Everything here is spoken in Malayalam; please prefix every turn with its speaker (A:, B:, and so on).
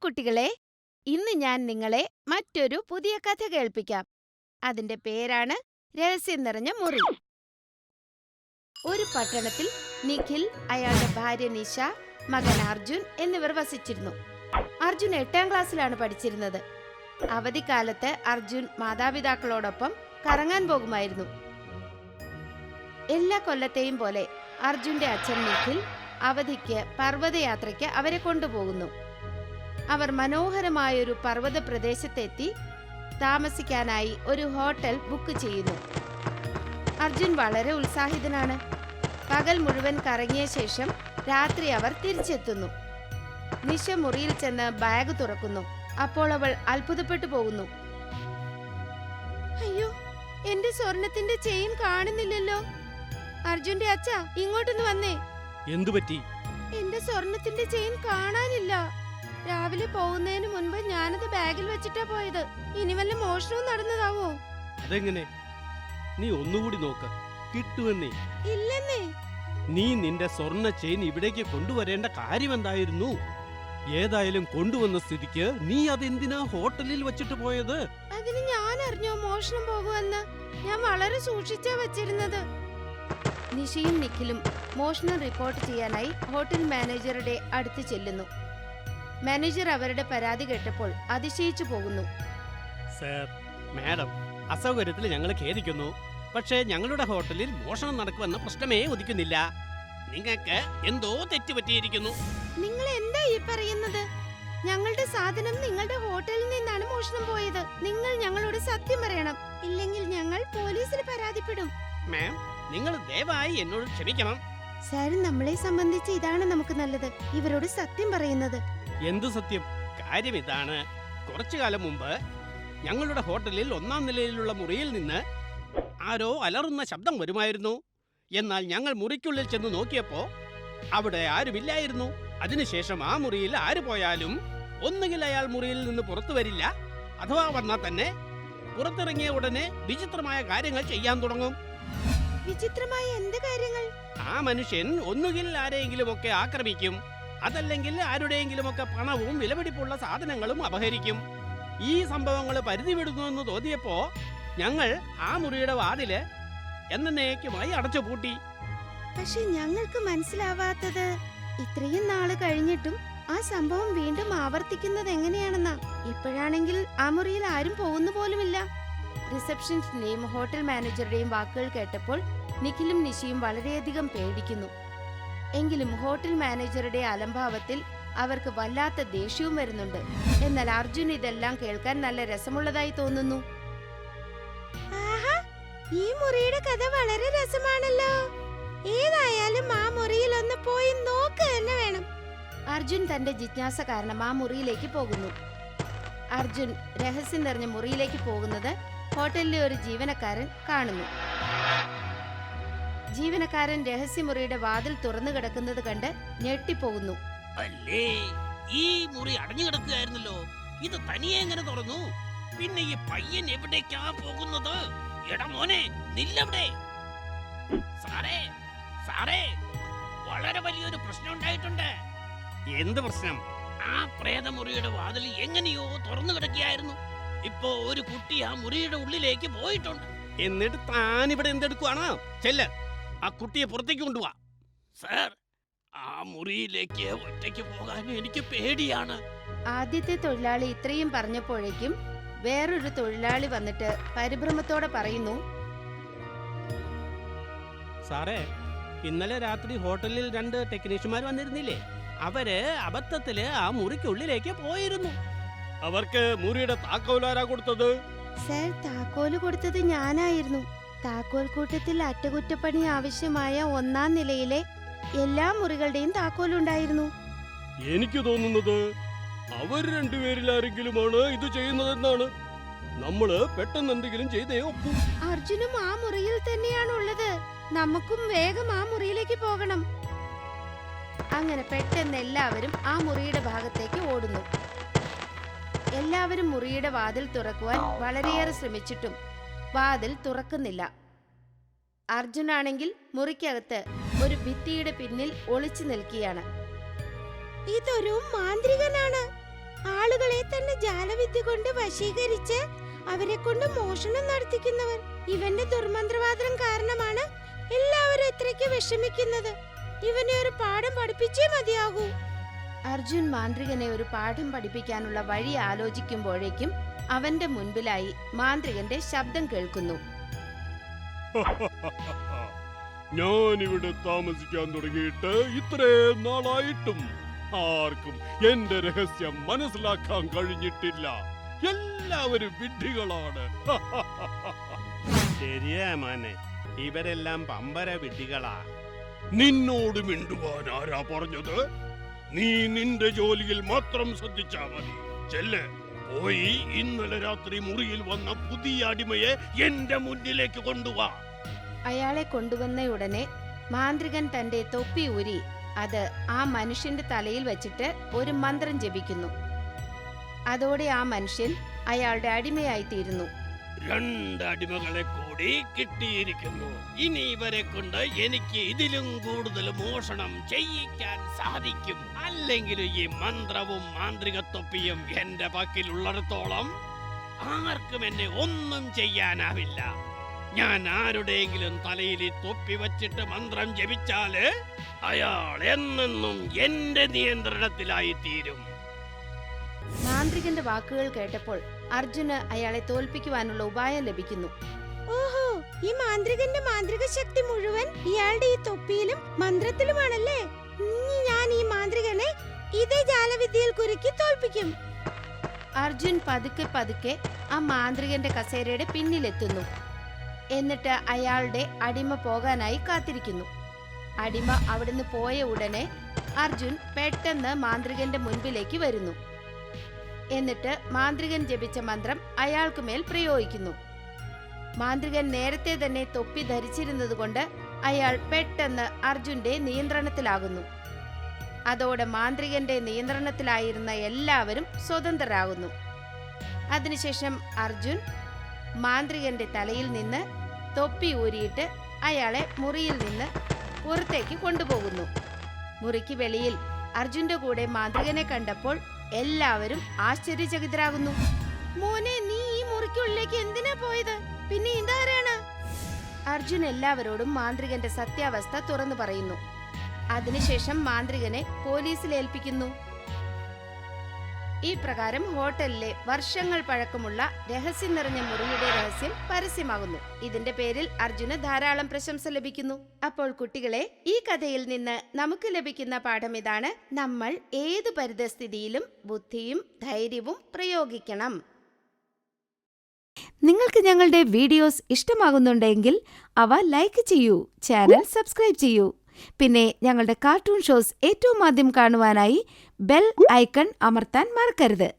A: കുട്ടികളെ, ഇന്ന് ഞാൻ നിങ്ങളെ മറ്റൊരു പുതിയ കഥ കേൾപ്പിക്കാം. അതിന്റെ പേരാണ് രഹസ്യം നിറഞ്ഞ മുറി. ഒരു പട്ടണത്തിൽ നിഖിൽ, അയാളുടെ ഭാര്യ നിഷ, മകൻ അർജുൻ എന്നിവർ വസിച്ചിരുന്നു. അർജുൻ 8ാം ക്ലാസ്സിലാണ് പഠിച്ചിരുന്നത്. അവധിക്കാലത്ത് അർജുൻ മാതാപിതാക്കളോടൊപ്പം കറങ്ങാൻ പോകുമായിരുന്നു. എല്ലാ കൊല്ലത്തെയും പോലെ അർജുന്റെ അച്ഛൻ നിഖിൽ അവധിക്ക് പർവ്വതയാത്രയ്ക്ക് അവരെ കൊണ്ടുപോകുന്നു. അവർ മനോഹരമായൊരു പർവ്വത പ്രദേശത്തെത്തി താമസിക്കാനായി ഒരു ഹോട്ടൽ ബുക്ക് ചെയ്യുന്നു. അർജുൻ വളരെ ഉത്സാഹിതനാണ്. പകൽ മുഴുവൻ കറങ്ങിയ ശേഷം രാത്രി അവർ തിരിച്ചെത്തുന്നു. നിഷ മുറിയിൽ ചെന്ന് ബാഗ് തുറക്കുന്നു. അപ്പോൾ അവൾ അത്ഭുതപ്പെട്ടു പോകുന്നു. അയ്യോ, എന്റെ സ്വർണത്തിന്റെ ചെയിൻ കാണുന്നില്ലല്ലോ. അർജുന്റെ അച്ഛ, ഇങ്ങോട്ടൊന്ന് വന്നേ.
B: എന്തു പറ്റി?
A: എന്റെ സ്വർണത്തിന്റെ ചെയിൻ കാണാനില്ല. രാവിലെ പോകുന്നതിന് മുൻപ് ഞാനത് ബാഗിൽ വെച്ചിട്ടാ പോയത്. ഇനി വല്ല മോഷണവും നടന്നതാവോ?
B: അതെങ്ങനെ? നീ ഒന്നുകൂടി നോക്ക്, കിട്ടുമെന്നേ.
A: ഇല്ലെന്നേ.
B: നീ നിന്റെ സ്വർണ്ണ ചെയിൻ ഇവിടേക്ക് കൊണ്ടുവരേണ്ട കാര്യമെന്തായിരുന്നു? ഏതായാലും കൊണ്ടുവന്ന സ്ഥിതിക്ക് നീ അതെന്തിനാ ഹോട്ടലിൽ വെച്ചിട്ട് പോയത്?
A: അതിന് ഞാൻ അറിഞ്ഞോ മോഷണം പോകുമെന്ന്? ഞാൻ വളരെ സൂക്ഷിച്ചാ വെച്ചിരുന്നത്. നിഷയും നിഖിലും മോഷണം റിപ്പോർട്ട് ചെയ്യാനായി ഹോട്ടൽ മാനേജറുടെ അടുത്ത് ചെല്ലുന്നു. മാനേജർ അവരുടെ പരാതി കേട്ടപ്പോൾ അതിശയിച്ചു പോകുന്നു.
B: സർ, മാഡം, അസൗകര്യത്തിൽ ഞങ്ങൾ ഖേദിക്കുന്നു. പക്ഷേ ഞങ്ങളുടെ ഹോട്ടലിൽ മോഷണം നടക്കുമെന്ന പ്രശ്നമേ ഉദിക്കുന്നില്ല. നിങ്ങൾക്ക് എന്തോ തെറ്റുപറ്റിയിരിക്കുന്നു.
A: നിങ്ങൾ എന്താ ഈ പറയുന്നത്? ഞങ്ങളുടെ സാധനം നിങ്ങളുടെ ഹോട്ടലിൽ നിന്നാണ് മോഷണം പോയത്. നിങ്ങൾ ഞങ്ങളോട് സത്യം പറയണം, ഇല്ലെങ്കിൽ ഞങ്ങൾ പോലീസിൽ പരാതിപ്പെടും.
B: മാം, നിങ്ങൾ ദയവായി എന്നോട് ക്ഷമിക്കണം.
A: സാർ, നമ്മളെ സംബന്ധിച്ച് ഇതാണ് നമുക്ക് നല്ലത്, ഇവരോട് സത്യം പറയുന്നത്.
B: എന്തു സത്യം? കാര്യം ഇതാണ്. കുറച്ചു കാലം മുമ്പ് ഞങ്ങളുടെ ഹോട്ടലിൽ 1ാം നിലയിലുള്ള മുറിയിൽ നിന്ന് ആരോ അലറുന്ന ശബ്ദം വരുമായിരുന്നു. എന്നാൽ ഞങ്ങൾ മുറിക്കുള്ളിൽ ചെന്ന് നോക്കിയപ്പോ അവിടെ ആരുമില്ലായിരുന്നു. അതിനുശേഷം ആ മുറിയിൽ ആര് പോയാലും ഒന്നുകിൽ അയാൾ മുറിയിൽ നിന്ന് പുറത്തു വരില്ല, അഥവാ വന്നാൽ തന്നെ പുറത്തിറങ്ങിയ ഉടനെ വിചിത്രമായ കാര്യങ്ങൾ ചെയ്യാൻ തുടങ്ങും.
A: വിചിത്രമായ എന്ത് കാര്യങ്ങൾ?
B: ആ മനുഷ്യൻ ഒന്നുകിൽ ആരെയെങ്കിലുമൊക്കെ ആക്രമിക്കും, അതല്ലെങ്കിൽ ആരുടെയെങ്കിലുമൊക്കെ പണവും വിലപിടിപ്പുള്ള സാധനങ്ങളും അപഹരിക്കും. ഈ സംഭവങ്ങൾ പരിധി വിടുന്നുവെന്ന് തോന്നിയപ്പോ ഞങ്ങൾ ആ മുറിയുടെ വാതില് എന്നേക്കുമായി അടച്ചുപൂട്ടി.
A: പക്ഷെ ഞങ്ങൾക്ക് മനസ്സിലാവാത്തത്, ഇത്രയും നാള് കഴിഞ്ഞിട്ടും ആ സംഭവം വീണ്ടും ആവർത്തിക്കുന്നത് എങ്ങനെയാണെന്നാ. ഇപ്പോഴാണെങ്കിൽ ആ മുറിയിൽ ആരും പോകുന്നു പോലുമില്ല. റിസപ്ഷനിസ്റ്റിന്റെയും ഹോട്ടൽ മാനേജറുടെയും വാക്കുകൾ കേട്ടപ്പോൾ നിഖിലും നിഷയും വളരെയധികം പേടിക്കുന്നു. എങ്കിലും ഹോട്ടൽ മാനേജറുടെ അലംഭാവത്തിൽ അവർക്ക് വല്ലാത്ത ദേഷ്യവും വരുന്നുണ്ട്. എന്നാൽ അർജുൻ ഇതെല്ലാം കേൾക്കാൻ നല്ല രസമുള്ളതായി തോന്നുന്നു. ഈ മുറിയുടെ കഥ വളരെ രസമാണല്ലോ. ഏതായാലും ആ മുറിയിൽ ഒന്ന് പോയി നോക്ക് തന്നെ വേണം. അർജുൻ തന്റെ ജിജ്ഞാസ കാരണം ആ മുറിയിലേക്ക് പോകുന്നു. അർജുൻ രഹസ്യം നിറഞ്ഞ മുറിയിലേക്ക് പോകുന്നത് ഹോട്ടലിലെ ഒരു ജീവനക്കാരൻ കാണുന്നു. ജീവനക്കാരൻ രഹസ്യമുറിയുടെ വാതിൽ തുറന്നു കിടക്കുന്നത് കണ്ട് ഞെട്ടിപ്പോകുന്നു.
C: അല്ലേ, ഈ മുറി അടഞ്ഞു കിടക്കുകയായിരുന്നല്ലോ. ഇത് തനിയെ എങ്ങനെ തുറന്നു? പിന്നെ ഈ പയ്യൻ എവിടേക്കാ പോകുന്നത്? എടാ മോനെ, നില്ലവിടെ. സാറേ, സാറേ, വളരെ വലിയൊരു പ്രശ്നം ഉണ്ടായിട്ടുണ്ട്.
B: എന്ത് പ്രശ്നം?
C: ആ പ്രേതമുറിയുടെ വാതിൽ എങ്ങനെയോ തുറന്നു കിടക്കുകയായിരുന്നു. ഇപ്പോ ഒരു കുട്ടി ആ മുറിയുടെ ഉള്ളിലേക്ക് പോയിട്ടുണ്ട്.
B: എന്നിട്ട് താൻ ഇവിടെ എന്തെടുക്കുവാണോ? ചെല്ല്, ആ കുട്ടിയെ പുറത്തേക്ക് കൊണ്ടുപോവാ.
C: സാർ, ആ മുറിയിലേക്ക് ഒറ്റയ്ക്ക് പോകാൻ എനിക്ക് പേടിയാണ്.
A: ആദ്യത്തെ തൊഴിലാളി ഇത്രയും പറഞ്ഞപ്പോഴേക്കും വേറൊരു തൊഴിലാളി വന്നിട്ട് പരിഭ്രമത്തോടെ പറയുന്നു,
B: സാറേ, ഇന്നലെ രാത്രി ഹോട്ടലിൽ 2 ടെക്നീഷ്യന്മാർ വന്നിരുന്നില്ലേ? അവര് അബദ്ധത്തില് ആ മുറിക്കുള്ളിലേക്ക് പോയിരുന്നു. അവർക്ക് മുറിയുടെ താക്കോലാരാ കൊടുത്തത്?
A: സാർ, താക്കോല് കൊടുത്തത് ഞാനായിരുന്നു. താക്കോൽ കൂട്ടത്തിൽ അറ്റകുറ്റപ്പണി ആവശ്യമായ 1ാം നിലയിലെ എല്ലാ മുറികളുടെയും താക്കോലുണ്ടായിരുന്നു.
B: എനിക്ക് തോന്നുന്നത് അവർ 2 പേരിൽ ആരെങ്കിലുമാണ് ഇത് ചെയ്യുന്നതെന്നാണ്. നമ്മള് പെട്ടെന്ന് എന്തെങ്കിലും ചെയ്തേ ഒപ്പൂ.
A: അർജുനും ആ മുറിയിൽ തന്നെയാണുള്ളത്. നമുക്കും വേഗം ആ മുറിയിലേക്ക് പോകണം. അങ്ങനെ പെട്ടെന്ന് എല്ലാവരും ആ മുറിയുടെ ഭാഗത്തേക്ക് ഓടുന്നു. എല്ലാവരും മുറിയുടെ വാതിൽ തുറക്കുവാൻ വളരെയേറെ ശ്രമിച്ചിട്ടും വാതിൽ തുറക്കുന്നില്ല. അർജുനാണെങ്കിൽ മുറിക്കകത്ത് ഒരു ഭിത്തിയുടെ പിന്നിൽ ഒളിച്ചു നിൽക്കുകയാണ്. ഇതൊരു മാന്ത്രികനാണ്. ആളുകളെ തന്റെ ജാലവിദ്യ കൊണ്ട് വശീകരിച്ച് അവരെ കൊണ്ട് മോഷണം നടത്തിക്കുന്നവർ. ഇവന്റെ ദുർമന്ത്രവാദം കാരണമാണ് എല്ലാവരും ഇത്രയ്ക്ക് വിഷമിക്കുന്നത്. ഇവനെ ഒരു പാഠം പഠിപ്പിച്ചേ മതിയാകൂ. അർജുൻ മാന്ത്രികനെ ഒരു പാഠം പഠിപ്പിക്കാനുള്ള വഴി ആലോചിക്കുമ്പോഴേക്കും അവന്റെ മുൻപിലായി മാന്ത്രികന്റെ ശബ്ദം കേൾക്കുന്നു.
D: ഞാനിവിടെ താമസിക്കാൻ തുടങ്ങിയിട്ട് ഇത്രയും നാളായിട്ടും ആർക്കും എന്റെ രഹസ്യം മനസ്സിലാക്കാൻ കഴിഞ്ഞിട്ടില്ല. എല്ലാവരും വിഡ്ഢികളാണ്.
B: ശരിയാ മോനെ, ഇവരെല്ലാം പമ്പര വിഡ്ഢികളാ.
D: നിന്നോട് മിണ്ടുവാൻ ആരാ പറഞ്ഞത്? നീ നിന്റെ ജോലിയിൽ മാത്രം ശ്രദ്ധിച്ചാ മതി. ചെല്ല്, പോയി ഇന്നലെ രാത്രി മുറിയിൽ വന്ന പുതിയ അടിമയെ എന്റെ മുന്നിലേക്ക് കൊണ്ടുവാ.
A: അയാളെ കൊണ്ടുവന്നയുടനെ മാന്ത്രികൻ തന്റെ തൊപ്പി ഊരി അത് ആ മനുഷ്യന്റെ തലയിൽ വെച്ചിട്ട് ഒരു മന്ത്രം ജപിക്കുന്നു. അതോടെ ആ മനുഷ്യൻ അയാളുടെ അടിമയായി തീരുന്നു.
C: 2 അടിമകളെ കൂടി കിട്ടിയിരിക്കുന്നു. ഇനി ഇവരെ കൊണ്ട് എനിക്ക് ഇതിലും കൂടുതൽ മോഷണം ചെയ്യിക്കാൻ സാധിക്കും. അല്ലെങ്കിൽ ഈ മന്ത്രവും മാന്ത്രിക തൊപ്പിയും എന്റെ പക്കലുള്ളിടത്തോളം ആർക്കും എന്നെ ഒന്നും ചെയ്യാനാവില്ല. ഞാൻ ആരുടെയെങ്കിലും തലയിൽ ഈ തൊപ്പി വച്ചിട്ട് മന്ത്രം ജപിച്ചാല് അയാൾ എന്നെന്നും എന്റെ നിയന്ത്രണത്തിലായി തീരും.
A: മാന്ത്രികന്റെ വാക്കുകൾ കേട്ടപ്പോൾ അർജുന് അയാളെ തോൽപ്പിക്കുവാനുള്ള ഉപായം ലഭിക്കുന്നു. ഓഹോ, ഈ മാന്ത്രികന്റെ മാന്ത്രിക ശക്തി മുഴുവൻ ഇയാളുടെ ഈ തൊപ്പിയിലും മന്ത്രത്തിലുമാണല്ലേ. ഞാൻ ഈ മാന്ത്രികനെ ഇതേ ജാലവിദ്യയിൽ കുരുക്കി തോൽപ്പിക്കും. അർജുൻ പതുക്കെ പതുക്കെ ആ മാന്ത്രികന്റെ കസേരയുടെ പിന്നിലെത്തുന്നു. എന്നിട്ട് അയാളുടെ അടിമ പോകാനായി കാത്തിരിക്കുന്നു. അടിമ അവിടുന്ന് പോയ ഉടനെ അർജുൻ പെട്ടെന്ന് മാന്ത്രികന്റെ മുൻപിലേക്ക് വരുന്നു. എന്നിട്ട് മാന്ത്രികൻ ജപിച്ച മന്ത്രം അയാൾക്ക് മേൽ പ്രയോഗിക്കുന്നു. മാന്ത്രികൻ നേരത്തെ തന്നെ തൊപ്പി ധരിച്ചിരുന്നതുകൊണ്ട് അയാൾ പെട്ടെന്ന് അർജുന്റെ നിയന്ത്രണത്തിലാകുന്നു. അതോടെ മാന്ത്രികന്റെ നിയന്ത്രണത്തിലായിരുന്ന എല്ലാവരും സ്വതന്ത്രരാകുന്നു. അതിനുശേഷം അർജുൻ മാന്ത്രികന്റെ തലയിൽ നിന്ന് തൊപ്പി ഊരിയിട്ട് അയാളെ മുറിയിൽ നിന്ന് പുറത്തേക്ക് കൊണ്ടുപോകുന്നു. മുറിക്ക് വെളിയിൽ അർജുന്റെ കൂടെ മാന്ത്രികനെ കണ്ടപ്പോൾ എല്ലാവരും ആശ്ചര്യചകിതരാകുന്നു. മോനെ, നീ ഈ മുറിക്കുള്ളിലേക്ക് എന്തിനാ പോയത്? പിന്നെ ഇതാരാണ്? അർജുൻ എല്ലാവരോടും മാന്ത്രികന്റെ സത്യാവസ്ഥ തുറന്നു പറയുന്നു. അതിനുശേഷം മാന്ത്രികനെ പോലീസിൽ ഏൽപ്പിക്കുന്നു. ഈ പ്രകാരം ഹോട്ടലിലെ വർഷങ്ങൾ പഴക്കമുള്ള രഹസ്യം നിറഞ്ഞ മുറിയുടെ രഹസ്യം പരസ്യമാകുന്നു. ഇതിന്റെ പേരിൽ അർജുന് ധാരാളം പ്രശംസ ലഭിക്കുന്നു. അപ്പോൾ കുട്ടികളെ, ഈ കഥയിൽ നിന്ന് നമുക്ക് ലഭിക്കുന്ന പാഠം ഇതാണ്: നമ്മൾ ഏതു പരിതസ്ഥിതിയിലും ബുദ്ധിയും ധൈര്യവും പ്രയോഗിക്കണം. നിങ്ങൾക്ക് ഞങ്ങളുടെ വീഡിയോസ് ഇഷ്ടമാകുന്നുണ്ടെങ്കിൽ അവ ലൈക്ക് ചെയ്യൂ, ചാനൽ സബ്സ്ക്രൈബ് ചെയ്യൂ. പിന്നെ ഞങ്ങളുടെ കാർട്ടൂൺ ഷോസ് ഏറ്റവും ആദ്യം കാണുവാനായി ബെൽ ഐക്കൺ അമർത്താൻ മറക്കരുത്.